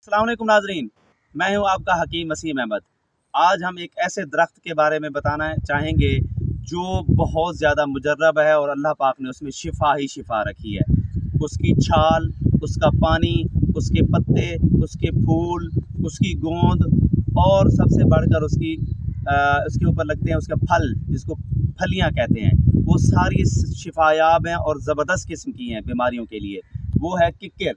अस्सलाम वालेकुम नाज़रीन, मैं हूं आपका हकीम वसीम अहमद। आज हम एक ऐसे दरख्त के बारे में बताना चाहेंगे जो बहुत ज़्यादा मुजर्रब है और अल्लाह पाक ने उसमें शिफा ही शिफा रखी है। उसकी छाल, उसका पानी, उसके पत्ते, उसके फूल, उसकी गोंद और सबसे बढ़कर उसके ऊपर लगते हैं उसके फल, जिसको फलियां कहते हैं, वो सारी शिफायाब हैं और ज़बरदस्त किस्म की हैं बीमारियों के लिए। वो है किक्किर।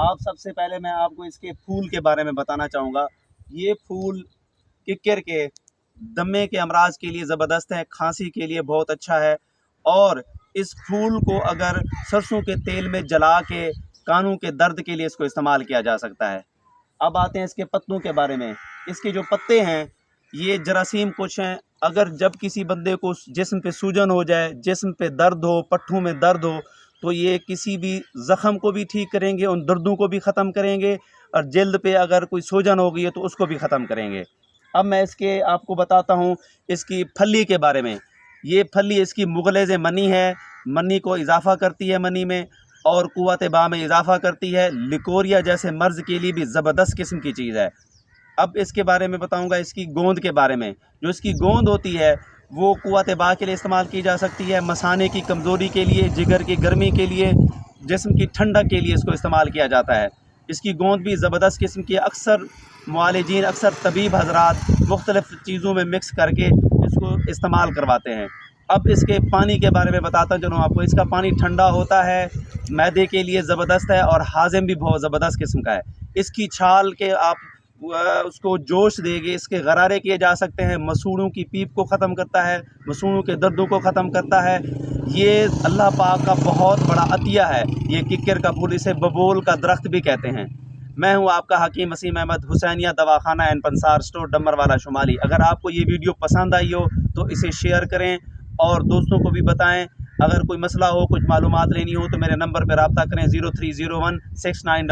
आप सबसे पहले मैं आपको इसके फूल के बारे में बताना चाहूँगा। ये फूल किक्किर के दमे के अमराज के लिए ज़बरदस्त है, खांसी के लिए बहुत अच्छा है। और इस फूल को अगर सरसों के तेल में जला के कानों के दर्द के लिए इसको इस्तेमाल किया जा सकता है। अब आते हैं इसके पत्तों के बारे में। इसके जो पत्ते हैं, ये जरासीम कुछ हैं। अगर जब किसी बंदे को जिस्म पे सूजन हो जाए, जिस्म पे दर्द हो, पट्ठों में दर्द हो, तो ये किसी भी ज़ख़म को भी ठीक करेंगे, उन दर्दों को भी ख़त्म करेंगे। और जल्द पे अगर कोई सूजन हो गई है तो उसको भी ख़त्म करेंगे। अब मैं इसके आपको बताता हूँ इसकी फली के बारे में। ये फली इसकी मुग़लिज़ मनी है, मनी को इजाफ़ा करती है मनी में, और क़ुव्वत बा में इजाफ़ा करती है। लिकोरिया जैसे मर्ज़ के लिए भी ज़बरदस्त किस्म की चीज़ है। अब इसके बारे में बताऊंगा इसकी गोंद के बारे में। जो इसकी गोंद होती है वो क़ुव्वत बा के लिए इस्तेमाल की जा सकती है, मसाने की कमज़ोरी के लिए, जिगर की गर्मी के लिए, जिस्म की ठंडक के लिए इसको इस्तेमाल किया जाता है। इसकी गोंद भी ज़बरदस्त किस्म की है। अक्सर मुआलिजीन, अक्सर तबीब हज़रात मुख्तलिफ़ चीज़ों में मिक्स करके इसको इस्तेमाल करवाते हैं। अब इसके पानी के बारे में बताता चलूँ आपको। इसका पानी ठंडा होता है, मैदे के लिए ज़बरदस्त है और हाज़िम भी बहुत ज़बरदस्त किस्म का है। इसकी छाल के आप उसको जोश देंगे, इसके गरारे किए जा सकते हैं। मसूड़ों की पीप को ख़त्म करता है, मसूड़ों के दर्दों को ख़त्म करता है। ये अल्लाह पाक का बहुत बड़ा अतिया है। ये किक्किर का फूल, इसे बबूल का दरख्त भी कहते हैं। मैं हूँ आपका हकीम वसीम अहमद, हुसैनिया दवाखाना एंड पंसार स्टोर, डम्बरवाला शुमाली। अगर आपको ये वीडियो पसंद आई हो तो इसे शेयर करें और दोस्तों को भी बताएं। अगर कोई मसला हो, कुछ मालूमात लेनी हो तो मेरे नंबर पर रब्ता करें 0301 69